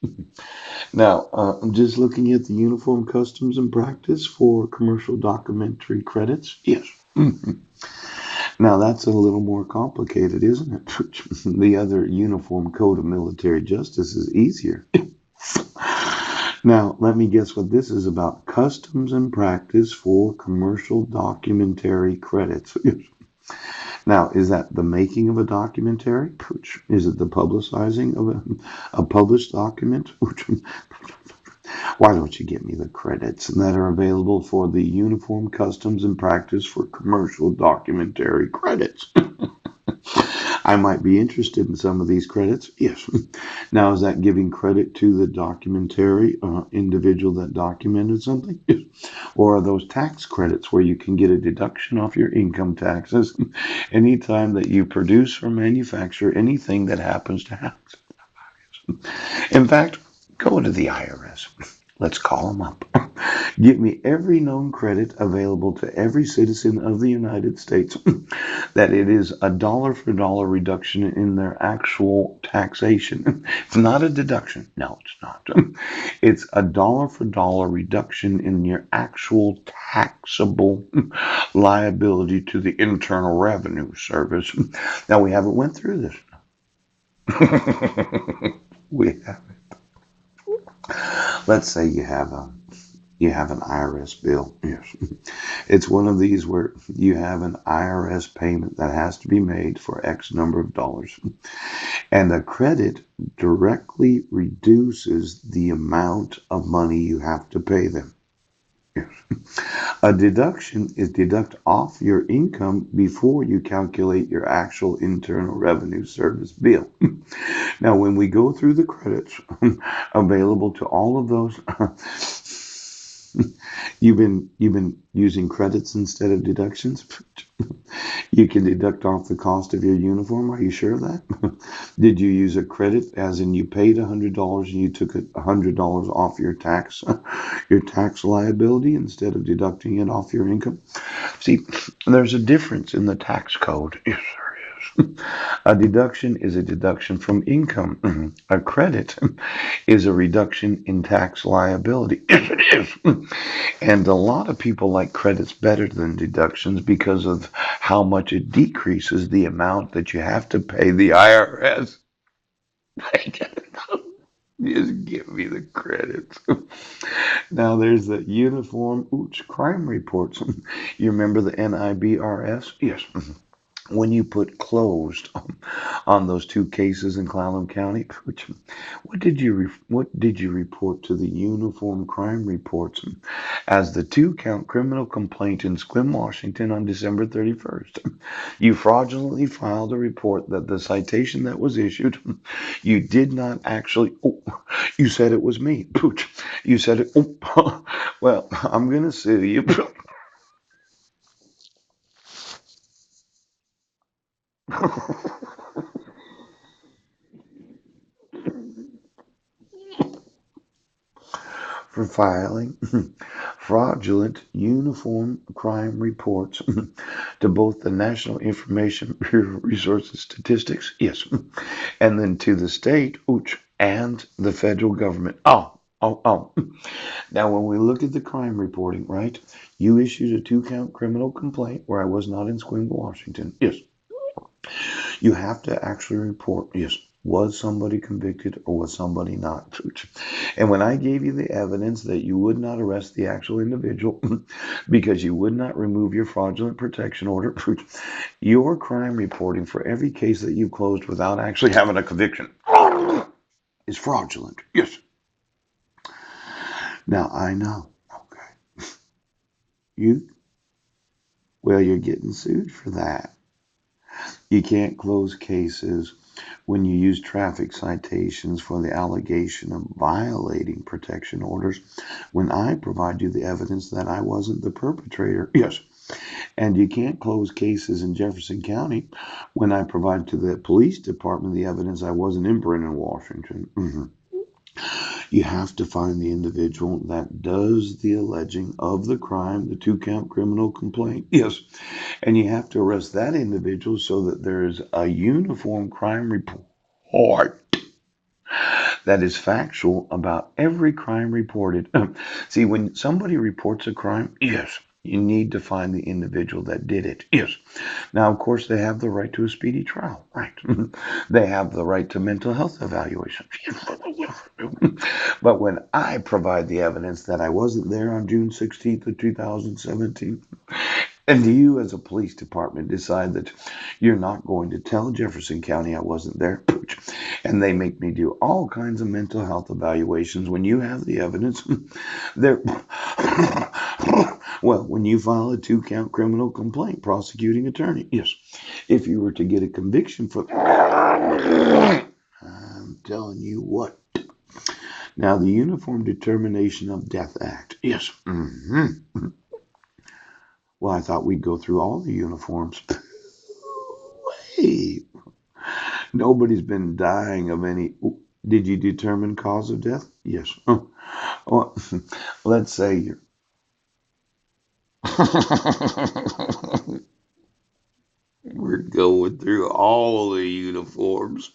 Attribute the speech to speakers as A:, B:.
A: Yes. Now, I'm just looking at the Uniform Customs and Practice for commercial documentary credits. Yes. Mhm. Now, that's a little more complicated, isn't it? The other Uniform Code of Military Justice is easier. Now, let me guess what this is about. Customs and Practice for commercial documentary credits. Now, is that the making of a documentary? Is it the publicizing of a published document? Why don't you give me the credits that are available for the Uniform Customs and Practice for commercial documentary credits? I might be interested in some of these credits. Yes. Now, is that giving credit to the documentary individual that documented something? Yes. Or are those tax credits where you can get a deduction off your income taxes anytime that you produce or manufacture anything that happens to happen? In fact, go to the IRS. Let's call them up. Give me every known credit available to every citizen of the United States that it is a dollar for dollar reduction in their actual taxation. It's not a deduction. No, it's not. It's a dollar for dollar reduction in your actual taxable liability to the Internal Revenue Service. Now, we haven't went through this. We have. Let's say you have an IRS bill. Yes. It's one of these where you have an IRS payment that has to be made for X number of dollars. And a credit directly reduces the amount of money you have to pay them. Yes. A deduction is deduct off your income before you calculate your actual Internal Revenue Service bill. Now, when we go through the credits available to all of those, you've been using credits instead of deductions. You can deduct off the cost of your uniform. Are you sure of that? Did you use a credit, as in you paid $100 and you took $100 off your tax liability instead of deducting it off your income? See, there's a difference in the tax code. Yes, there is. A deduction is a deduction from income. A credit is a reduction in tax liability. Yes, it is. And a lot of people like credits better than deductions because of how much it decreases the amount that you have to pay the IRS. Just give me the credits. Now there's the Uniform Crime Reports. You remember the NIBRS? Yes. When you put closed on those two cases in Clallam County, what did you report to the Uniform Crime Reports as the 2-count criminal complaint in Sequim, Washington on December 31st? You fraudulently filed a report that the citation that was issued, you did not actually. Oh, you said it was me. Pooch. You said it. Oh, well, I'm gonna sue you. For filing fraudulent uniform crime reports to both the National Information Resources Statistics, yes, and then to the state, and the federal government. Oh, oh, oh. Now, when we look at the crime reporting, right, you issued a 2-count criminal complaint where I was not in Sequim, Washington. Yes, you have to actually report, yes, was somebody convicted or was somebody not? And when I gave you the evidence that you would not arrest the actual individual because you would not remove your fraudulent protection order, your crime reporting for every case that you closed without actually having a conviction is fraudulent. Yes. Now I know. Okay. You, well, you're getting sued for that. You can't close cases when you use traffic citations for the allegation of violating protection orders when I provide you the evidence that I wasn't the perpetrator. Yes. And you can't close cases in Jefferson County when I provide to the police department the evidence I wasn't in Brennan, Washington. You have to find the individual that does the alleging of the crime, the 2-count criminal complaint. Yes. And you have to arrest that individual so that there is a uniform crime report that is factual about every crime reported. See, when somebody reports a crime, yes, you need to find the individual that did it. Yes. Now, of course, they have the right to a speedy trial. Right. They have the right to mental health evaluation. But when I provide the evidence that I wasn't there on June 16th of 2017, and you as a police department decide that you're not going to tell Jefferson County I wasn't there, and they make me do all kinds of mental health evaluations when you have the evidence, they're well, when you file a 2-count criminal complaint, prosecuting attorney, yes, if you were to get a conviction for, I'm telling you what. Now, the Uniform Determination of Death Act, yes. Well, I thought we'd go through all the uniforms. Hey, nobody's been dying of any. Did you determine cause of death? Yes. Well, let's say you're. We're going through all the uniforms.